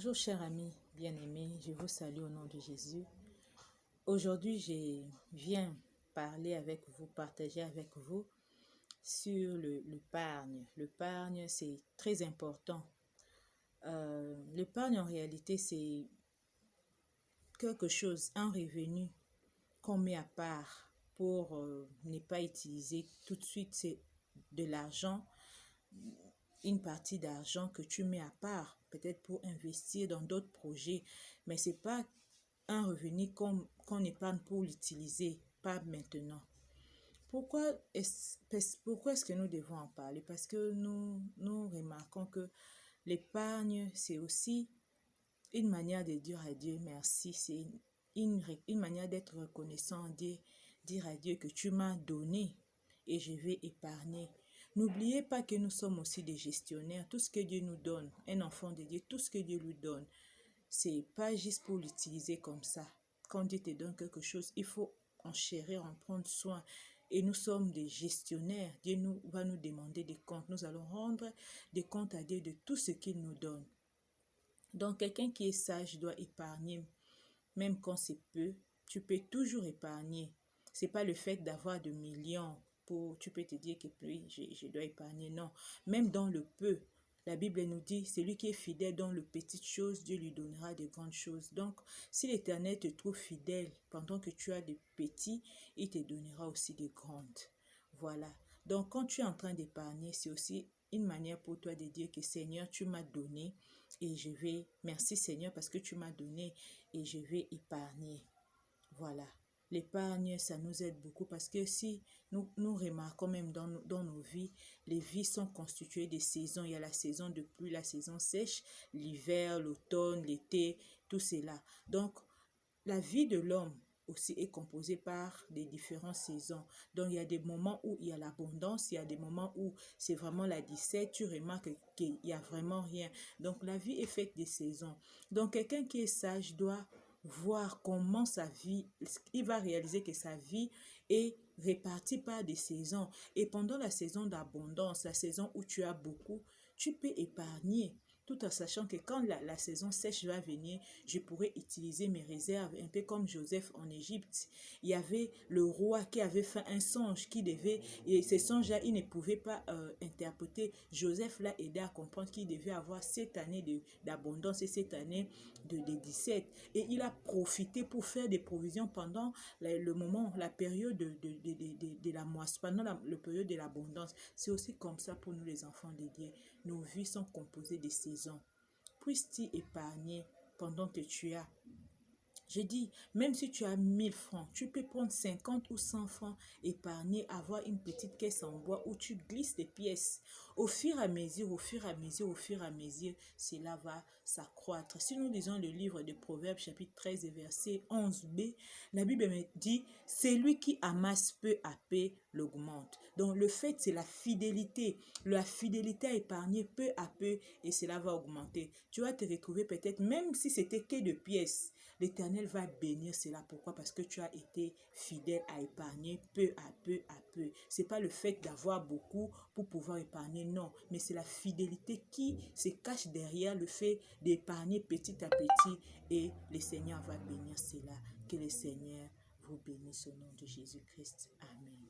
Bonjour chers amis bien-aimés, je vous salue au nom de Jésus. Aujourd'hui, je viens parler avec vous, partager avec vous sur l'épargne. L'épargne, c'est très important. L'épargne, en réalité, c'est quelque chose, un revenu qu'on met à part pour ne pas utiliser tout de suite. C'est de l'argent, une partie d'argent que tu mets à part, peut-être pour investir dans d'autres projets, mais c'est pas un revenu qu'on épargne pour l'utiliser, pas maintenant. Pourquoi est-ce que nous devons en parler? Parce que nous remarquons que l'épargne, c'est aussi une manière de dire à Dieu merci, c'est une manière d'être reconnaissant, dire à Dieu que tu m'as donné et je vais épargner. N'oubliez pas que nous sommes aussi des gestionnaires. Tout ce que Dieu nous donne, un enfant de Dieu, tout ce que Dieu lui donne, c'est pas juste pour l'utiliser comme ça. Quand Dieu te donne quelque chose, il faut en chérir, en prendre soin. Et nous sommes des gestionnaires. Dieu va nous demander des comptes. Nous allons rendre des comptes à Dieu de tout ce qu'il nous donne. Donc, quelqu'un qui est sage doit épargner, même quand c'est peu. Tu peux toujours épargner. C'est pas le fait d'avoir de millions tu peux te dire que oui, je dois épargner. Non, même dans le peu, la Bible nous dit, celui qui est fidèle dans le petites choses, Dieu lui donnera de grandes choses. Donc, si l'Éternel te trouve fidèle pendant que tu as des petits, il te donnera aussi des grandes. Voilà. Donc, quand tu es en train d'épargner, c'est aussi une manière pour toi de dire que Seigneur, tu m'as donné et merci Seigneur parce que tu m'as donné et je vais épargner. Voilà. L'épargne, ça nous aide beaucoup parce que si nous remarquons même dans nos vies, les vies sont constituées de saisons. Il y a la saison de pluie, la saison sèche, l'hiver, l'automne, l'été, tout cela. Donc, la vie de l'homme aussi est composée par des différentes saisons. Donc, il y a des moments où il y a l'abondance, il y a des moments où c'est vraiment la disette, tu remarques qu'il n'y a vraiment rien. Donc, la vie est faite des saisons. Donc, quelqu'un qui est sage doit voir comment sa vie, il va réaliser que sa vie est répartie par des saisons. Et pendant la saison d'abondance, la saison où tu as beaucoup, tu peux épargner. Tout en sachant que quand la saison sèche va venir, je pourrais utiliser mes réserves, un peu comme Joseph en Égypte. Il y avait le roi qui avait fait un songe et ces songes-là, il ne pouvait pas interpréter. Joseph l'a aidé à comprendre qu'il devait avoir 7 années d'abondance et 7 années de 17. Et il a profité pour faire des provisions pendant la période de la moisson, pendant la période de l'abondance. C'est aussi comme ça pour nous les enfants de Dieu. Nos vies sont composées de saisons. Puisses-tu épargner pendant que tu as? Je dis, même si tu as 1000 francs, tu peux prendre 50 ou 100 francs, épargner, avoir une petite caisse en bois où tu glisses des pièces. Au fur et à mesure, cela va s'accroître. Si nous lisons le livre de Proverbes, chapitre 13, verset 11b, la Bible me dit, c'est lui qui amasse peu à peu l'augmente. Donc le fait, c'est la fidélité. La fidélité à épargner peu à peu et cela va augmenter. Tu vas te retrouver peut-être, même si c'était que de pièces, l'Éternel va bénir cela. Pourquoi? Parce que tu as été fidèle à épargner peu à peu à peu. C'est pas le fait d'avoir beaucoup pour pouvoir épargner, non. Mais c'est la fidélité qui se cache derrière le fait d'épargner petit à petit et le Seigneur va bénir cela. Que le Seigneur vous bénisse au nom de Jésus-Christ. Amen.